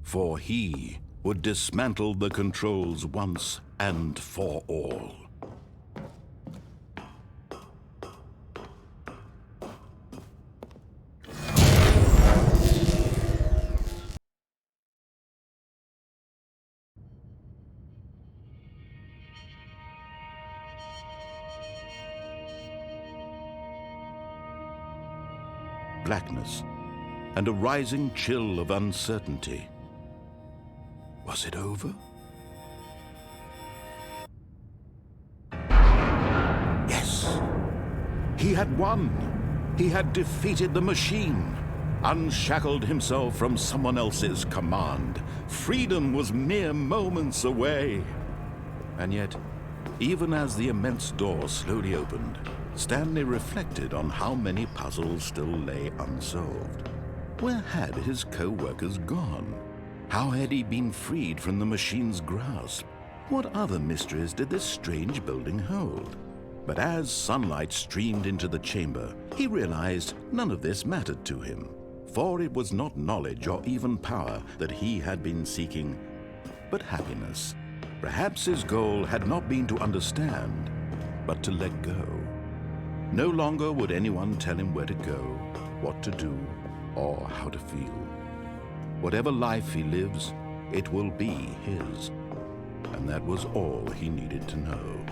For he would dismantle the controls once and for all. Blackness and a rising chill of uncertainty. Was it over? Yes! He had won! He had defeated the machine, unshackled himself from someone else's command. Freedom was mere moments away. And yet, even as the immense door slowly opened, Stanley reflected on how many puzzles still lay unsolved. Where had his co-workers gone? How had he been freed from the machine's grasp? What other mysteries did this strange building hold? But as sunlight streamed into the chamber, he realized none of this mattered to him, for it was not knowledge or even power that he had been seeking, but happiness. Perhaps his goal had not been to understand, but to let go. No longer would anyone tell him where to go, what to do, or how to feel. Whatever life he lives, it will be his. And that was all he needed to know.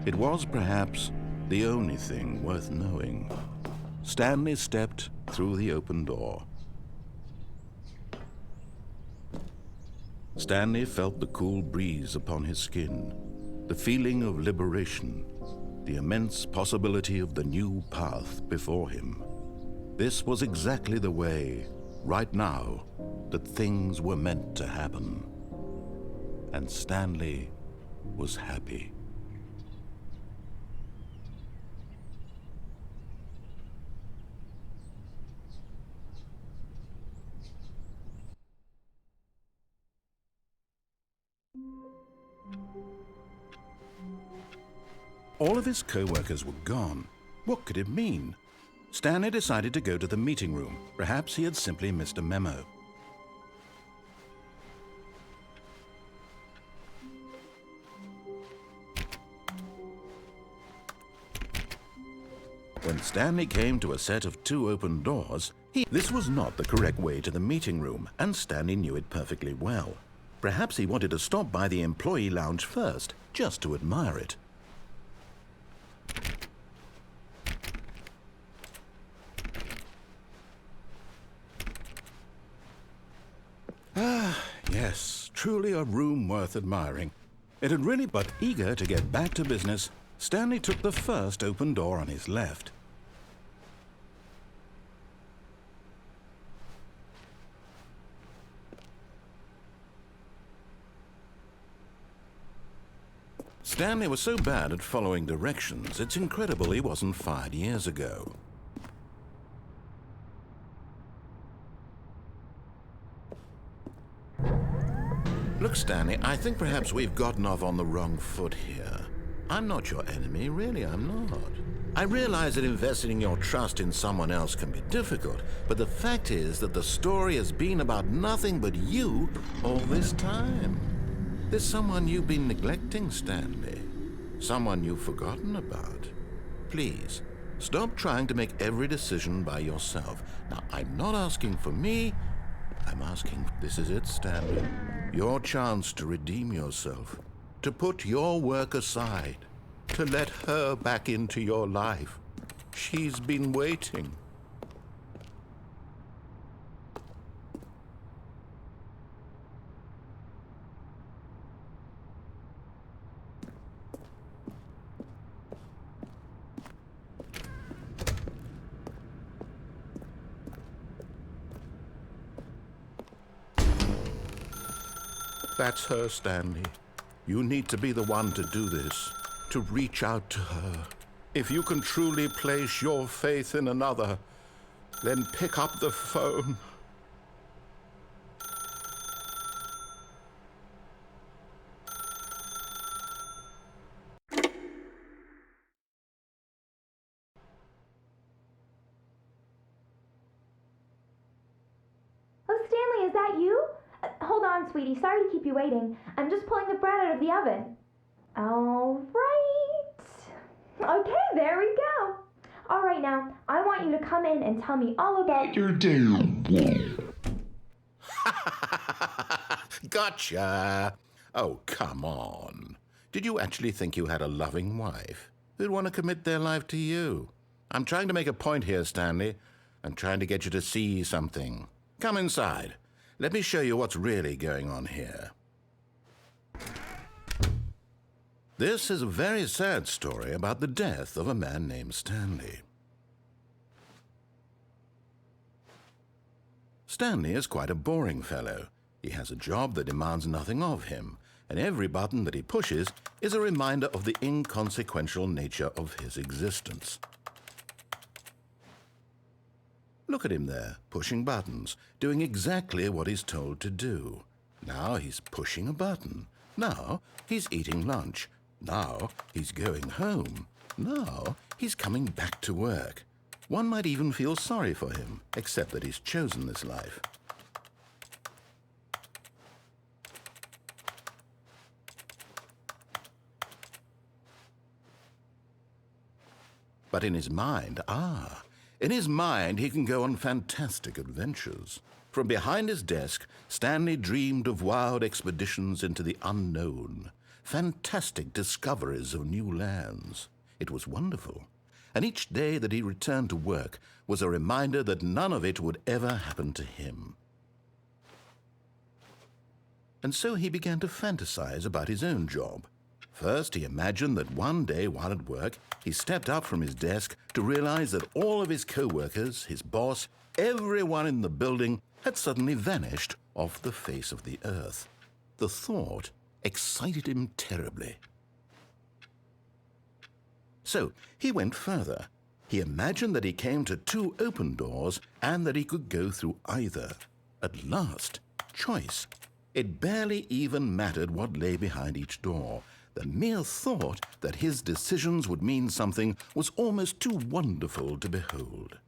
It was perhaps the only thing worth knowing. Stanley stepped through the open door. Stanley felt the cool breeze upon his skin, the feeling of liberation, the immense possibility of the new path before him. This was exactly the way, right now, that things were meant to happen. And Stanley was happy. All of his co-workers were gone. What could it mean? Stanley decided to go to the meeting room. Perhaps he had simply missed a memo. When Stanley came to a set of 2 open doors, this was not the correct way to the meeting room, and Stanley knew it perfectly well. Perhaps he wanted to stop by the employee lounge first, just to admire it. Yes, truly a room worth admiring. It had really, but eager to get back to business, Stanley took the first open door on his left. Stanley was so bad at following directions, it's incredible he wasn't fired years ago. Look, Stanley, I think perhaps we've gotten off on the wrong foot here. I'm not your enemy, really, I'm not. I realize that investing your trust in someone else can be difficult, but the fact is that the story has been about nothing but you all this time. There's someone you've been neglecting, Stanley. Someone you've forgotten about. Please, stop trying to make every decision by yourself. Now, I'm not asking for me. I'm asking, this is it, Stanley. Your chance to redeem yourself. To put your work aside. To let her back into your life. She's been waiting. That's her, Stanley. You need to be the one to do this, to reach out to her. If you can truly place your faith in another, then pick up the phone. Oh, Stanley, is that you? on, sweetie. Sorry to keep you waiting. I'm just pulling the bread out of the oven. All right. Okay, there we go. All right, now, I want you to come in and tell me all about your day. Gotcha! Oh, come on. Did you actually think you had a loving wife who'd want to commit their life to you? I'm trying to make a point here, Stanley. I'm trying to get you to see something. Come inside. Let me show you what's really going on here. This is a very sad story about the death of a man named Stanley. Stanley is quite a boring fellow. He has a job that demands nothing of him, and every button that he pushes is a reminder of the inconsequential nature of his existence. Look at him there, pushing buttons, doing exactly what he's told to do. Now he's pushing a button. Now he's eating lunch. Now he's going home. Now he's coming back to work. One might even feel sorry for him, except that he's chosen this life. But in his mind, he can go on fantastic adventures. From behind his desk, Stanley dreamed of wild expeditions into the unknown, fantastic discoveries of new lands. It was wonderful, and each day that he returned to work was a reminder that none of it would ever happen to him. And so he began to fantasize about his own job. First, he imagined that one day while at work, he stepped up from his desk to realize that all of his co-workers, his boss, everyone in the building had suddenly vanished off the face of the earth. The thought excited him terribly. So he went further. He imagined that he came to 2 open doors and that he could go through either. At last, choice. It barely even mattered what lay behind each door. The mere thought that his decisions would mean something was almost too wonderful to behold.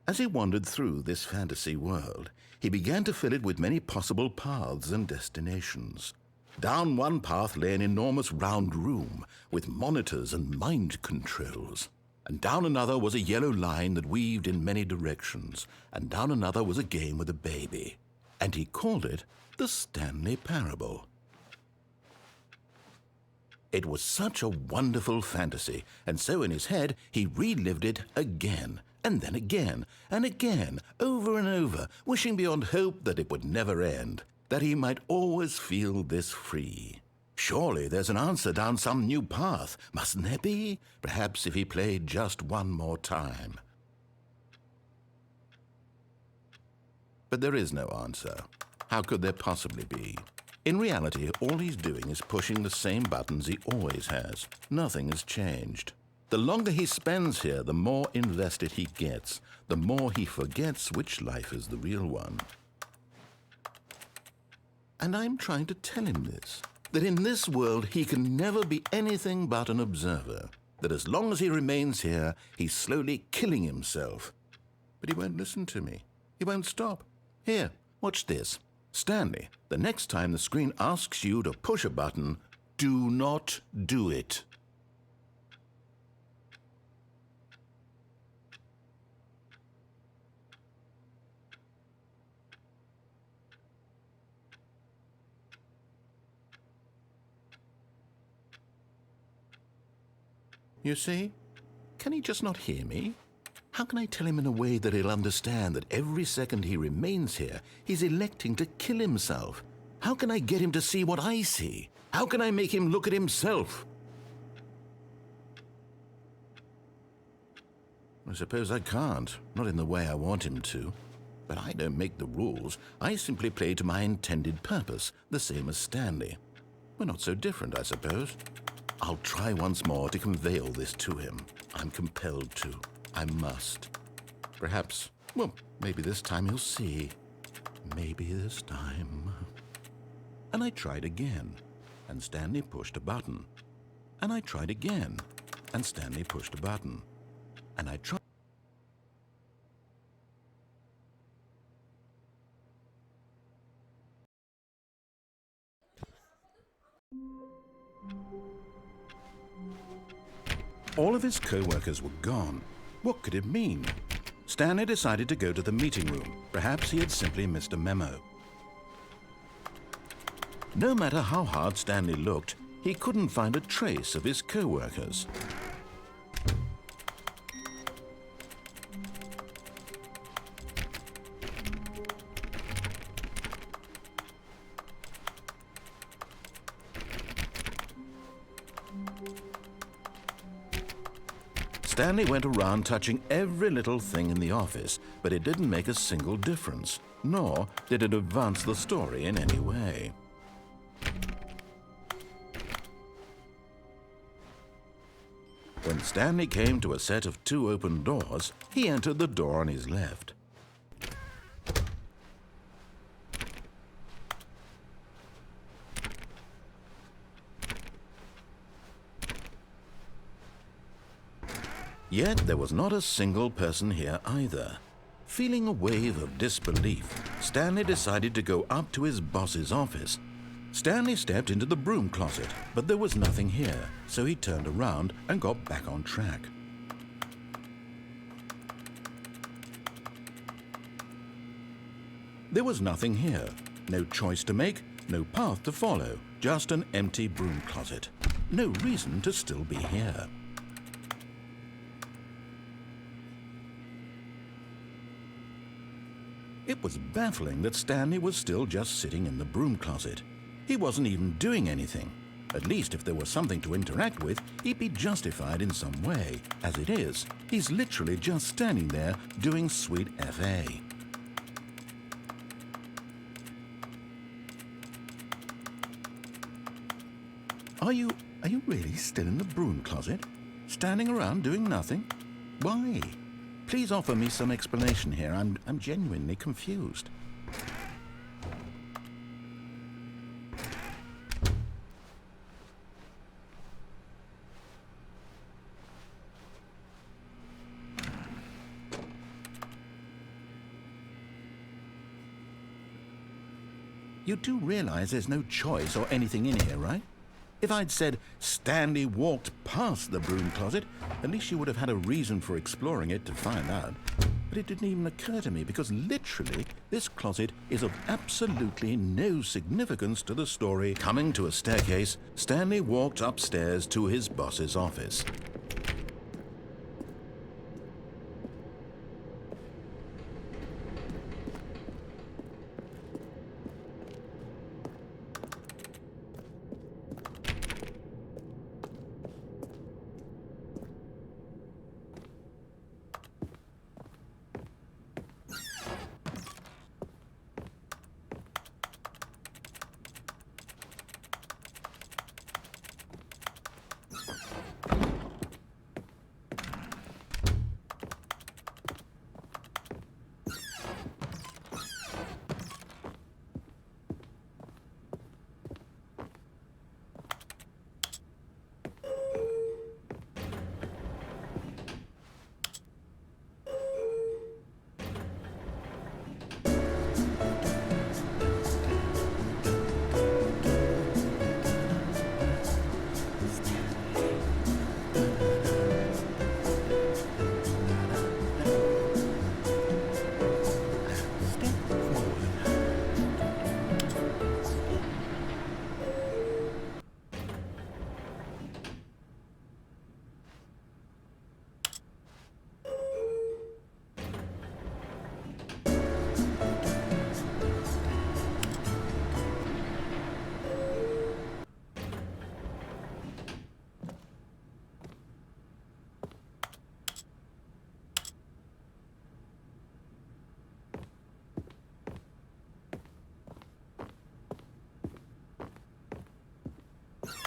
As he wandered through this fantasy world, he began to fill it with many possible paths and destinations. Down one path lay an enormous round room with monitors and mind controls. And down another was a yellow line that weaved in many directions. And down another was a game with a baby. And he called it the Stanley Parable. It was such a wonderful fantasy, and so in his head he relived it again, and then again, and again, over and over, wishing beyond hope that it would never end, that he might always feel this free. Surely there's an answer down some new path, mustn't there be? Perhaps if he played just one more time. But there is no answer. How could there possibly be? In reality, all he's doing is pushing the same buttons he always has. Nothing has changed. The longer he spends here, the more invested he gets, the more he forgets which life is the real one. And I'm trying to tell him this, that in this world he can never be anything but an observer, that as long as he remains here, he's slowly killing himself. But he won't listen to me. He won't stop. Here, watch this. Stanley, the next time the screen asks you to push a button, do not do it. You see? Can he just not hear me? How can I tell him in a way that he'll understand that every second he remains here, he's electing to kill himself? How can I get him to see what I see? How can I make him look at himself? I suppose I can't, not in the way I want him to. But I don't make the rules. I simply play to my intended purpose, the same as Stanley. We're not so different, I suppose. I'll try once more to convey all this to him. I'm compelled to. I must. Perhaps, well, maybe this time he'll see. Maybe this time. And I tried again, and Stanley pushed a button. And I tried again, and Stanley pushed a button. And I tried. All of his co-workers were gone. What could it mean? Stanley decided to go to the meeting room. Perhaps he had simply missed a memo. No matter how hard Stanley looked, he couldn't find a trace of his co-workers. Stanley went around touching every little thing in the office, but it didn't make a single difference, nor did it advance the story in any way. When Stanley came to a set of 2 open doors, he entered the door on his left. Yet there was not a single person here either. Feeling a wave of disbelief, Stanley decided to go up to his boss's office. Stanley stepped into the broom closet, but there was nothing here, so he turned around and got back on track. There was nothing here. No choice to make, no path to follow, just an empty broom closet. No reason to still be here. It was baffling that Stanley was still just sitting in the broom closet. He wasn't even doing anything. At least if there was something to interact with, he'd be justified in some way. As it is, he's literally just standing there doing sweet FA. Are you really still in the broom closet? Standing around doing nothing? Why? Please offer me some explanation here. I'm genuinely confused. You do realize there's no choice or anything in here, right? If I'd said Stanley walked past the broom closet, at least you would have had a reason for exploring it to find out. But it didn't even occur to me because literally this closet is of absolutely no significance to the story. Coming to a staircase, Stanley walked upstairs to his boss's office.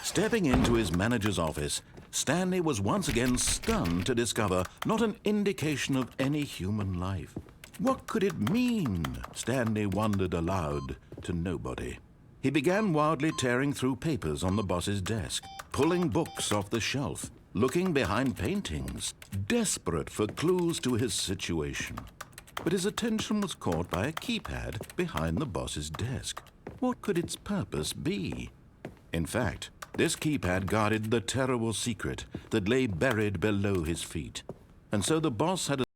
Stepping into his manager's office, Stanley was once again stunned to discover not an indication of any human life. What could it mean? Stanley wondered aloud to nobody. He began wildly tearing through papers on the boss's desk, pulling books off the shelf, looking behind paintings, desperate for clues to his situation. But his attention was caught by a keypad behind the boss's desk. What could its purpose be? In fact, this keypad guarded the terrible secret that lay buried below his feet. And so the boss had